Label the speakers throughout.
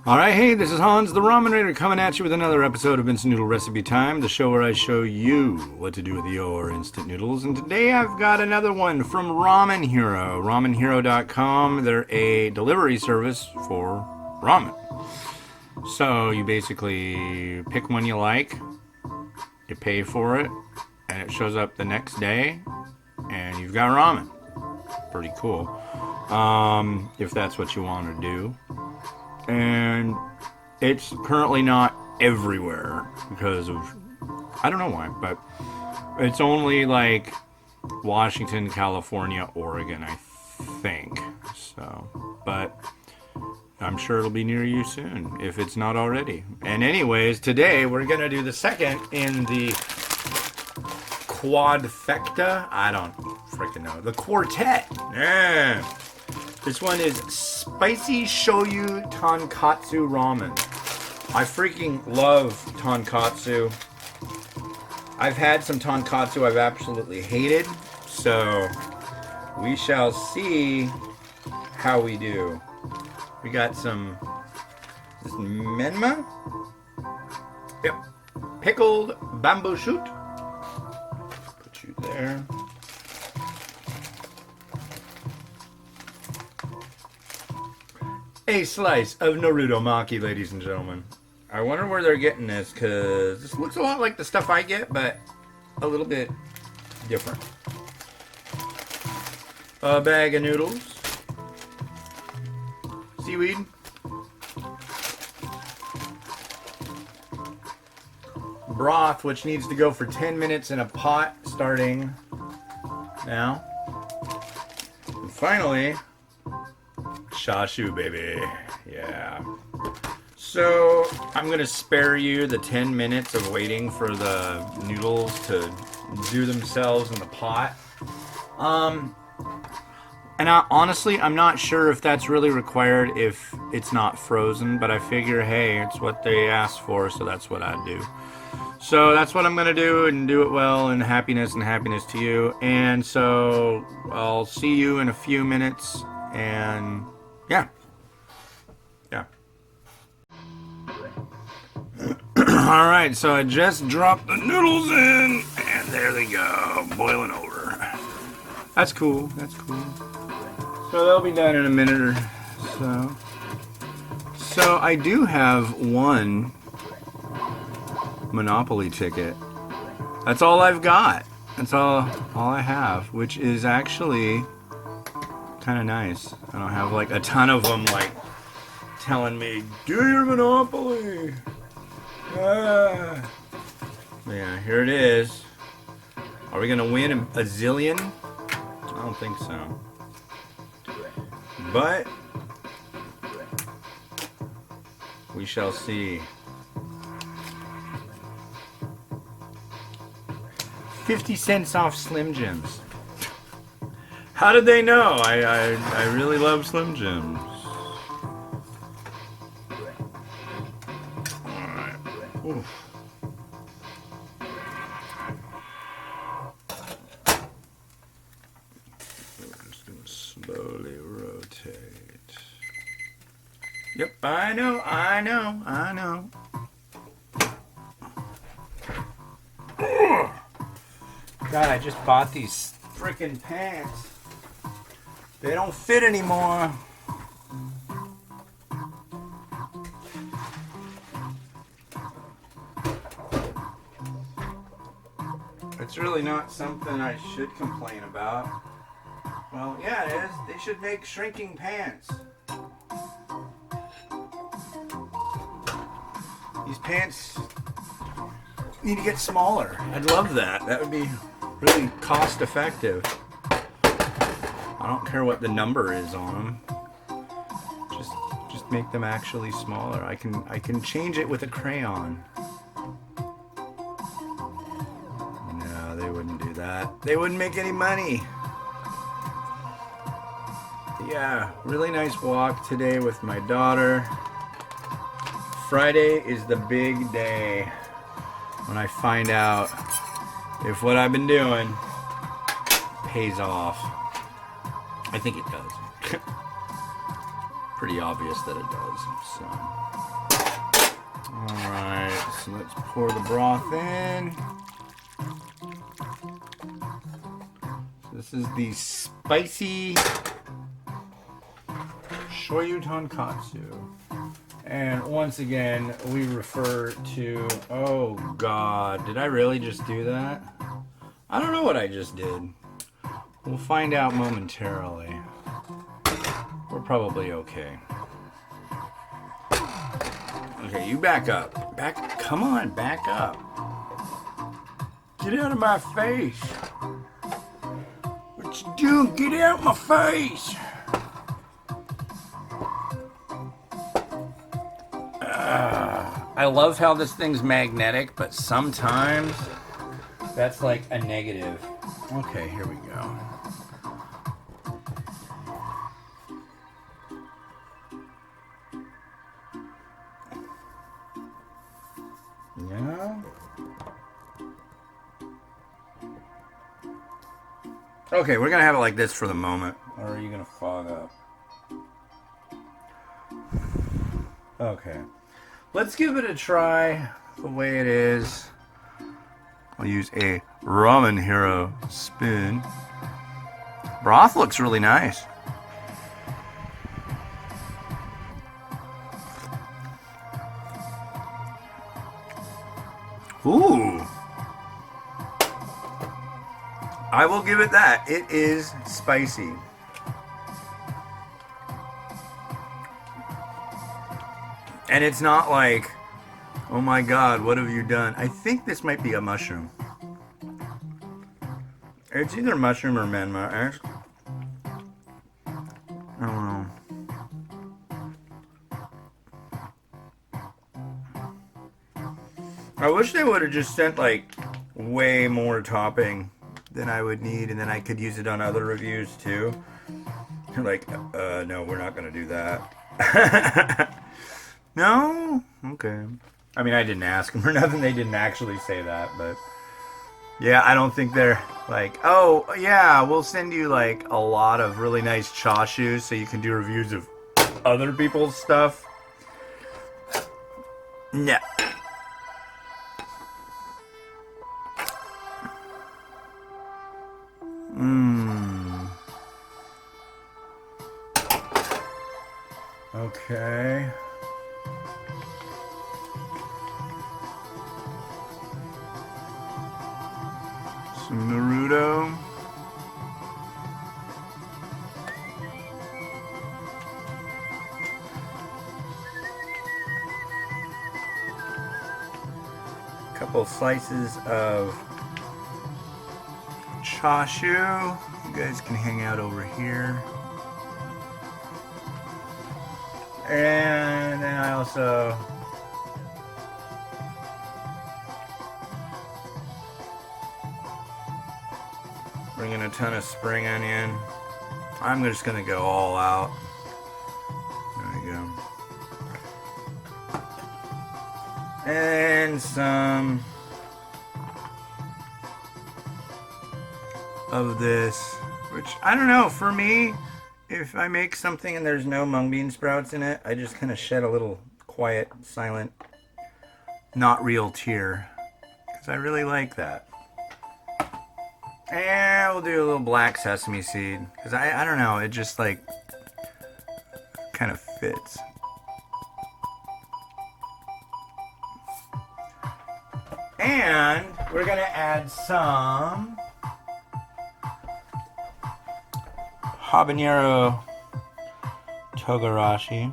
Speaker 1: Alright, hey, this is Hans the Ramen Raider coming at you with another episode of Instant Noodle Recipe Time, the show where I show you what to do with your instant noodles. And today I've got another one from Ramen Hero, ramenhero.com. They're a delivery service for ramen. So you basically pick one you like, you pay for it, and it shows up the next day, and you've got ramen. Pretty cool. If that's what you want to do. And it's currently not everywhere because of, I don't know why, but it's only like Washington, California, Oregon, I think. So, but I'm sure it'll be near you soon if it's not already. And anyways, today we're going to do the second in the quadfecta. I don't freaking know. The quartet. Yeah. This one is Spicy Shoyu Tonkotsu Ramen. I freaking love tonkotsu. I've had some tonkotsu I've absolutely hated, so we shall see how we do. We got some this menma. Yep. Pickled bamboo shoot. Put you there. A slice of Naruto Maki, ladies and gentlemen. I wonder where they're getting this, because this looks a lot like the stuff I get, but a little bit different. A bag of noodles. Seaweed. Broth, which needs to go for 10 minutes in a pot, starting now. And finally, chashu, baby. Yeah. So, I'm going to spare you the 10 minutes of waiting for the noodles to do themselves in the pot. And honestly, I'm not sure if that's really required if it's not frozen, but I figure, hey, it's what they asked for, so that's what I do. So that's what I'm going to do, and do it well, and happiness to you. And so I'll see you in a few minutes, and yeah. Alright, so I just dropped the noodles in, and there they go, boiling over. That's cool. So they'll be done in a minute or so. So I do have one Monopoly ticket. That's all I've got. That's all I have, which is actually kind of nice. I don't have like a ton of them like telling me, do your Monopoly. Yeah, here it is. Are we gonna win a zillion? I don't think so. But we shall see. 50 cents off Slim Jims. How did they know? I really love Slim Jims. Alright. Oof. We're just gonna slowly rotate. Yep, I know. God, I just bought these freaking pants. They don't fit anymore. It's really not something I should complain about. Well, yeah, it is. They should make shrinking pants. These pants need to get smaller. I'd love that. That would be really cost effective. I don't care what the number is on them. Just make them actually smaller. I can change it with a crayon. No, they wouldn't do that. They wouldn't make any money. Yeah, really nice walk today with my daughter. Friday is the big day when I find out if what I've been doing pays off. I think it does. pretty obvious that it does. So, all right, so let's pour the broth in. This is the spicy Shoyu Tonkotsu. And once again, we refer to, oh God, did I really just do that? I don't know what I just did. We'll find out momentarily. We're probably okay. Okay, you back up. Come on, back up. Get out of my face. What you doing? Get out of my face. I love how this thing's magnetic, but sometimes that's like a negative. Okay, here we go. Yeah. Okay, we're gonna have it like this for the moment. Or are you gonna fog up? Okay. Let's give it a try the way it is. I'll use a Ramen Hero spoon. Broth looks really nice. Ooh. I will give it that. It is spicy. And it's not like, oh my God, what have you done? I think this might be a mushroom. It's either mushroom or Menma. I don't know. I wish they would have just sent like way more topping than I would need, and then I could use it on other reviews too. Like, no, we're not gonna do that. No? Okay. I mean, I didn't ask them for nothing. They didn't actually say that, but yeah, I don't think they're like, oh, yeah, we'll send you like a lot of really nice chashu so you can do reviews of other people's stuff. No. Okay. Some Naruto. A couple slices of chashu. You guys can hang out over here. And then I also bring in a ton of spring onion. I'm just gonna go all out. There we go. And some of this, which I don't know, for me, if I make something and there's no mung bean sprouts in it, I just kind of shed a little quiet, silent, not real tear. Because I really like that. And we'll do a little black sesame seed. Because I don't know, it just like kind of fits. And we're going to add some habanero togarashi.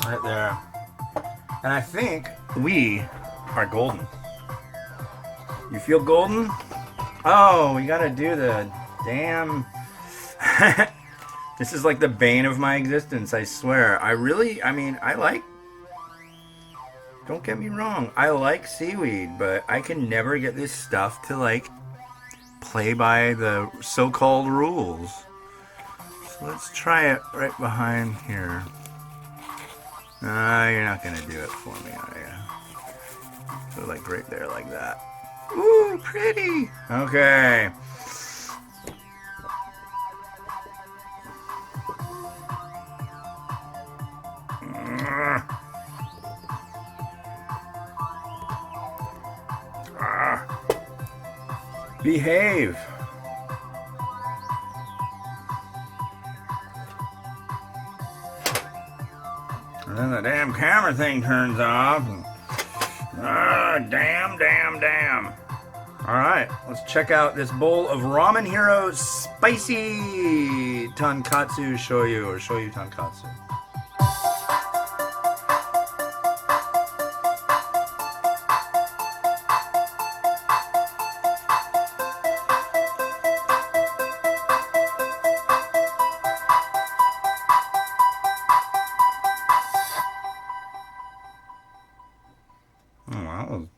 Speaker 1: Right there. And I think we are golden. You feel golden? Oh, we gotta do the damn... This is like the bane of my existence, I swear. I like... Don't get me wrong, I like seaweed, but I can never get this stuff to, like, play by the so-called rules. So let's try it right behind here. You're not gonna do it for me, are you? So like right there, like that. Ooh, pretty. Okay. Behave. And then the damn camera thing turns off. Damn. Alright, let's check out this bowl of Ramen Hero Spicy Tonkotsu Shoyu, or Shoyu Tonkotsu. Oh, that was...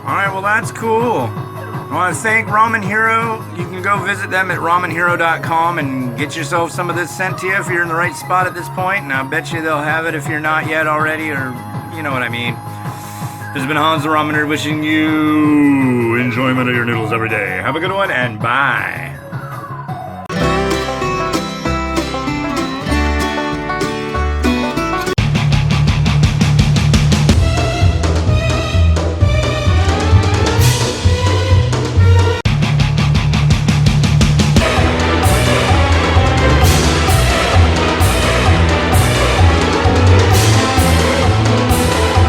Speaker 1: Alright, well that's cool. I want to thank Ramen Hero. You can go visit them at ramenhero.com and get yourself some of this sent to you if you're in the right spot at this point. And I bet you they'll have it if you're not yet already, or you know what I mean. This has been Hans the Ramen Nerd wishing you enjoyment of your noodles every day. Have a good one and bye.